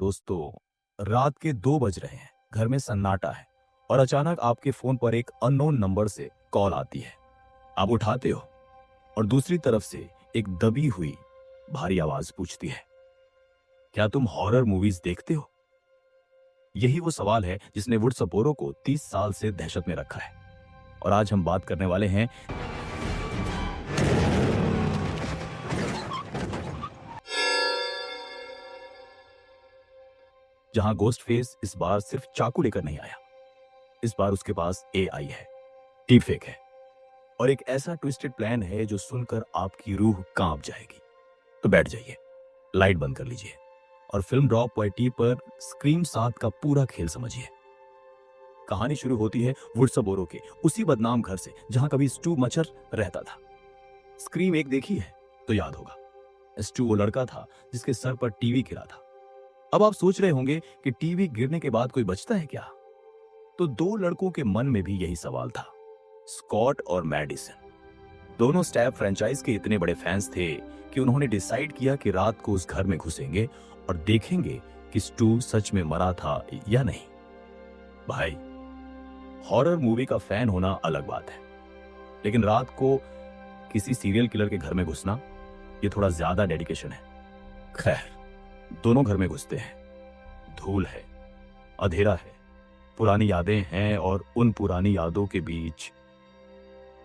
दोस्तों, रात के 2 बज रहे हैं, घर में सन्नाटा है और अचानक आपके फोन पर एक अननोन नंबर से कॉल आती है। आप उठाते हो और दूसरी तरफ से एक दबी हुई भारी आवाज पूछती है, क्या तुम हॉरर मूवीज देखते हो? यही वो सवाल है जिसने वुड सपोरो को 30 साल से दहशत में रखा है। और आज हम बात करने वाले हैं जहां गोस्ट फेस इस बार सिर्फ चाकू लेकर नहीं आया, इस बार उसके पास एआई है, डीप फेक है और एक ऐसा ट्विस्टेड प्लान है जो सुनकर आपकी रूह कांप जाएगी। तो बैठ जाइए, लाइट बंद कर लीजिए और फिल्म ड्रॉप वाईटी पर स्क्रीम 7 का पूरा खेल समझिए। कहानी शुरू होती है वुड सपोरो के उसी बदनाम घर से जहां कभी स्टू मचर रहता था। स्क्रीम 1 देखी है तो याद होगा, स्टू वो लड़का था जिसके सर पर टीवी गिरा था। अब आप सोच रहे होंगे कि टीवी गिरने के बाद कोई बचता है क्या? तो 2 लड़कों के मन में भी यही सवाल था, स्कॉट और मैडिसन। दोनों स्टैब फ्रेंचाइज के इतने बड़े फैंस थे कि उन्होंने डिसाइड किया कि रात को उस घर में घुसेंगे और देखेंगे कि स्टू सच में मरा था या नहीं। भाई, हॉरर मूवी का फैन होना अलग बात है, लेकिन रात को किसी सीरियल किलर के घर में घुसना ये थोड़ा ज्यादा डेडिकेशन है। खैर, दोनों घर में घुसते हैं। धूल है, अंधेरा है, पुरानी यादें हैं और उन पुरानी यादों के बीच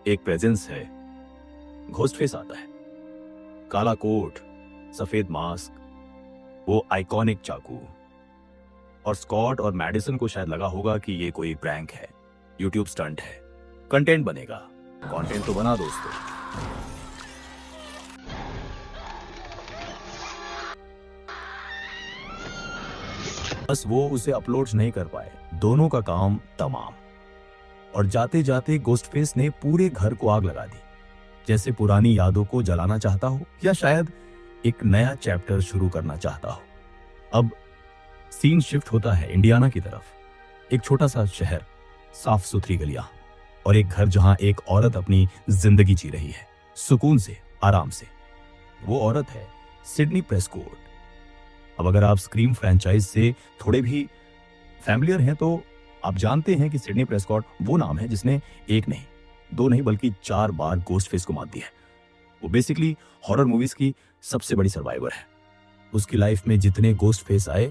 एक प्रेजेंस है। घोस्ट फेस आता है, काला कोट, सफेद मास्क, वो आइकॉनिक चाकू। और स्कॉट और मैडिसन को शायद लगा होगा कि ये कोई प्रैंक है, यूट्यूब स्टंट है, कंटेंट बनेगा। कंटेंट तो बना दोस्तों। बस वो उसे अपलोड नहीं कर पाए। दोनों का काम तमाम। और जाते जाते गोस्ट फेस ने पूरे घर को आग लगा दी, जैसे पुरानी यादों को जलाना चाहता हो या शायद एक नया चैप्टर शुरू करना चाहता हो। अब सीन शिफ्ट होता है इंडियाना की तरफ। एक छोटा सा शहर, साफ सुथरी गलियां और एक घर जहां एक औरत अपनी जिंदगी जी रही है, सुकून से, आराम से। वो औरत है सिडनी प्रेस्कॉट। अब अगर आप स्क्रीम फ्रेंचाइज से थोड़े भी फैमिलियर हैं तो आप जानते हैं कि सिडनी प्रेस्कॉट वो नाम है जिसने 1 नहीं, 2 नहीं बल्कि 4 बार गोस्ट फेस को मात दिया है। वो बेसिकली हॉरर मूवीज की सबसे बड़ी सर्वाइवर है। उसकी लाइफ में जितने गोस्ट फेस आए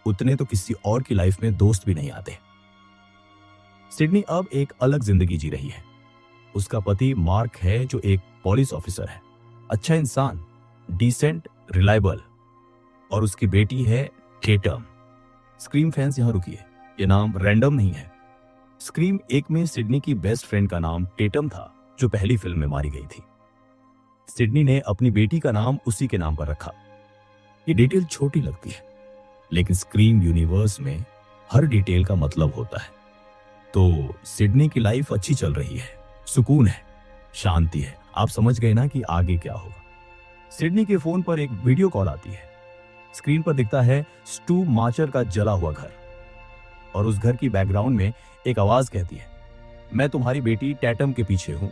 उतने तो किसी और की लाइफ में दोस्त भी नहीं आते। सिडनी अब एक अलग जिंदगी जी रही है। उसका पति मार्क है जो एक पुलिस ऑफिसर है, अच्छा इंसान, डिसेंट, रिलायबल। और उसकी बेटी है टेटम। स्क्रीम फैंस यहां रुकिए, ये नाम रैंडम नहीं है। स्क्रीम 1 में सिडनी की बेस्ट फ्रेंड का नाम टेटम था जो पहली फिल्म में मारी गई थी। सिडनी ने अपनी बेटी का नाम उसी के नाम पर रखा। ये डिटेल छोटी लगती है, लेकिन स्क्रीम यूनिवर्स में हर डिटेल का मतलब होता है। तो सिडनी की लाइफ अच्छी चल रही है, सुकून है, शांति है। आप समझ गए ना कि आगे क्या होगा। सिडनी के फोन पर एक वीडियो कॉल आती है। स्क्रीन पर दिखता है स्टू माचर का जला हुआ घर और उस घर की बैकग्राउंड में एक आवाज कहती है, मैं तुम्हारी बेटी टैटम के पीछे हूं।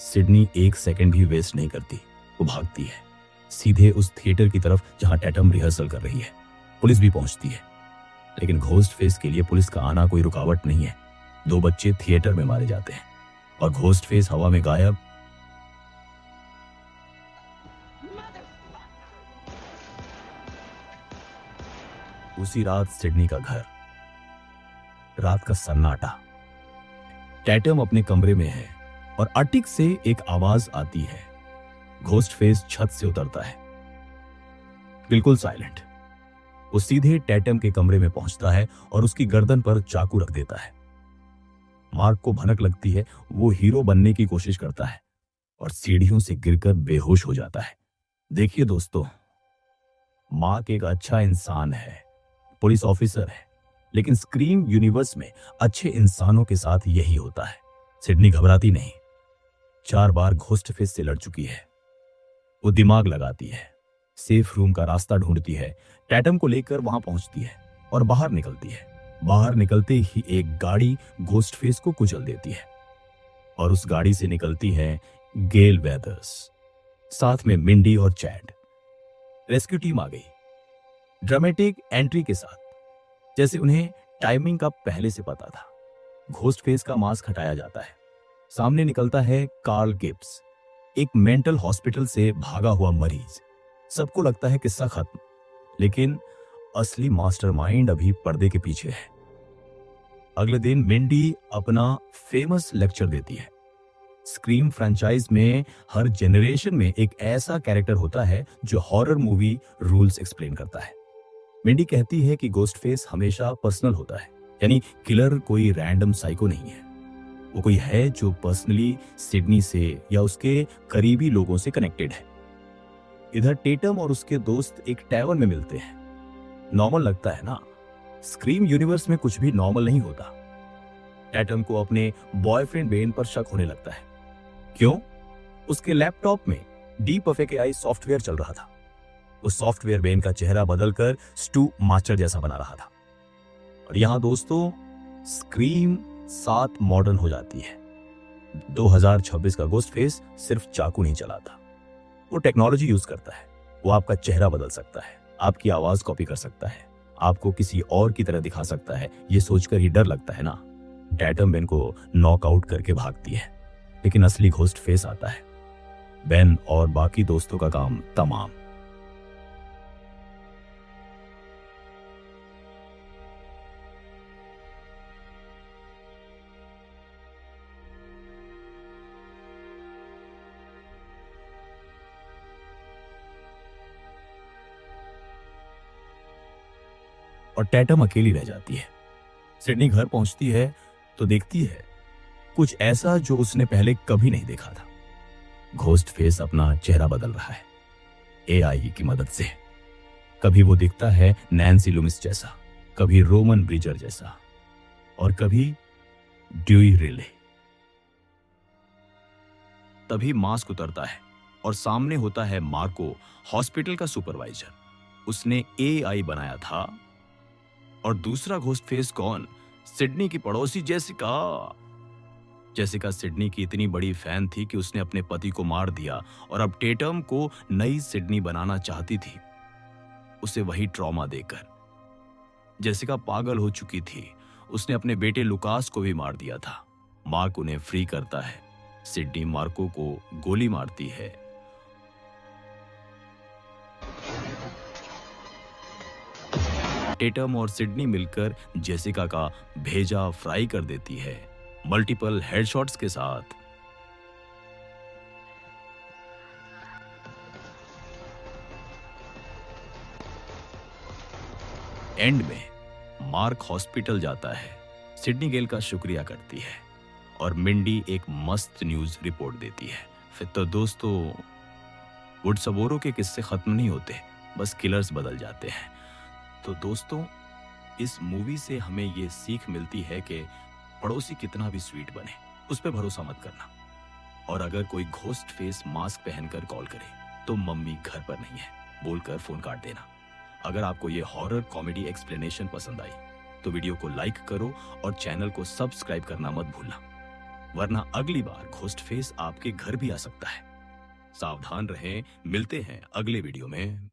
सिडनी 1 सेकंड भी वेस्ट नहीं करती, वो भागती है सीधे उस थिएटर की तरफ जहां टैटम रिहर्सल कर रही है। पुलिस भी पहुंचती है, लेकिन घोस्ट फेस के लिए पुलिस का आना कोई रुकावट नहीं है। 2 बच्चे थिएटर में मारे जाते हैं और घोस्ट फेस हवा में गायब। उसी रात सिडनी का घर, रात का सन्नाटा। टैटम अपने कमरे में है और अटिक से एक आवाज आती है। घोस्ट फेस छत से उतरता है, बिल्कुल साइलेंट। वो सीधे टैटम के कमरे में पहुंचता है और उसकी गर्दन पर चाकू रख देता है। मार्क को भनक लगती है, वो हीरो बनने की कोशिश करता है और सीढ़ियों से गिरकर बेहोश हो जाता है। देखिए दोस्तों, मार्क एक अच्छा इंसान है, पुलिस ऑफिसर है, लेकिन स्क्रीम यूनिवर्स में अच्छे इंसानों के साथ यही होता है। सिडनी घबराती नहीं, 4 बार घोस्ट फेस से लड़ चुकी है। वो दिमाग लगाती है, सेफ रूम का रास्ता ढूंढती है, टैटम को लेकर वहां पहुंचती है और बाहर निकलती है। बाहर निकलते ही एक गाड़ी घोस्ट फेस को कुचल देती है और उस गाड़ी से निकलती है गेल वेदर्स, साथ में मिंडी और चैड। रेस्क्यू टीम आ गई। ड्रामेटिक एंट्री के साथ, जैसे उन्हें टाइमिंग का पहले से पता था। घोस्ट फेस का मास्क हटाया जाता है। सामने निकलता है कार्ल गिब्स, एक मेंटल हॉस्पिटल से भागा हुआ मरीज। सबको लगता है किस्सा खत्म, लेकिन असली मास्टरमाइंड अभी पर्दे के पीछे है। अगले दिन मिंडी अपना फेमस लेक्चर देती है। स्क्रीम फ्रेंचाइज में हर जनरेशन में एक ऐसा कैरेक्टर होता है जो हॉरर मूवी रूल्स एक्सप्लेन करता है। मिंडी कहती है कि गोस्ट फेस हमेशा पर्सनल होता है, यानी किलर कोई रैंडम साइको नहीं है। वो कोई है जो पर्सनली सिडनी से या उसके करीबी लोगों से कनेक्टेड है। इधर टेटम और उसके दोस्त एक टैवर्न में मिलते हैं। नॉर्मल लगता है ना? स्क्रीम यूनिवर्स में कुछ भी नॉर्मल नहीं होता। टेटम को अपने बॉयफ्रेंड बेन पर शक होने लगता है। क्यों? उसके लैपटॉप में डीपफेकेआई सॉफ्टवेयर चल रहा था। उस सॉफ्टवेयर बेन का चेहरा बदलकर स्टू मास्टर जैसा बना रहा था। और यहां दोस्तों स्क्रीम 7 मॉडर्न हो जाती है। 2026 का गोस्ट फेस सिर्फ चाकू नहीं चलाता, वो टेक्नोलॉजी यूज करता है। वो आपका चेहरा बदल सकता है, आपकी आवाज कॉपी कर सकता है, आपको किसी और की तरह दिखा सकता है। ये सोचकर ही डर लगता है ना। टैटम बेन को नॉकआउट करके भागती है, लेकिन असली घोस्ट फेस आता है। बेन और बाकी दोस्तों का काम तमाम। और टैटम अकेली रह जाती है। सिडनी घर पहुंचती है तो देखती है कुछ ऐसा जो उसने पहले कभी नहीं देखा था। घोस्ट फेस अपना चेहरा बदल रहा है एआई की मदद से। कभी वो दिखता है नैन्सी लुमिस जैसा, कभी रोमन ब्रिजर जैसा, और कभी ड्यूई रिले। तभी मास्क उतरता है और सामने होता है मार्को, हॉस्पिटल का सुपरवाइजर। उसने एआई बनाया था। और दूसरा घोस्ट फेस कौन? सिडनी की पड़ोसी जेसिका। जेसिका सिडनी की इतनी बड़ी फैन थी कि उसने अपने पति को मार दिया और अब टेटम को नई सिडनी बनाना चाहती थी, उसे वही ट्रॉमा देकर। जेसिका पागल हो चुकी थी। उसने अपने बेटे लुकास को भी मार दिया था। मार्क उन्हें फ्री करता है। सिडनी मार्को को गोली मारती है। टेटम और सिडनी मिलकर जेसिका का भेजा फ्राई कर देती है, मल्टीपल हेडशॉट्स के साथ। एंड में मार्क हॉस्पिटल जाता है, सिडनी गेल का शुक्रिया करती है और मिंडी एक मस्त न्यूज रिपोर्ट देती है। फिर तो दोस्तों वुडसबोरो के किस्से खत्म नहीं होते, बस किलर्स बदल जाते हैं। तो दोस्तों इस मूवी से हमें ये सीख मिलती है कि पड़ोसी कितना भी स्वीट बने, उस पर भरोसा मत करना। और अगर कोई घोस्ट फेस मास्क पहनकर कॉल करे तो मम्मी घर पर नहीं है बोलकर फोन काट देना। अगर आपको ये हॉरर कॉमेडी एक्सप्लेनेशन पसंद आई तो वीडियो को लाइक करो और चैनल को सब्सक्राइब करना मत भूलना, वरना अगली बार घोस्ट फेस आपके घर भी आ सकता है। सावधान रहें, मिलते हैं अगले वीडियो में।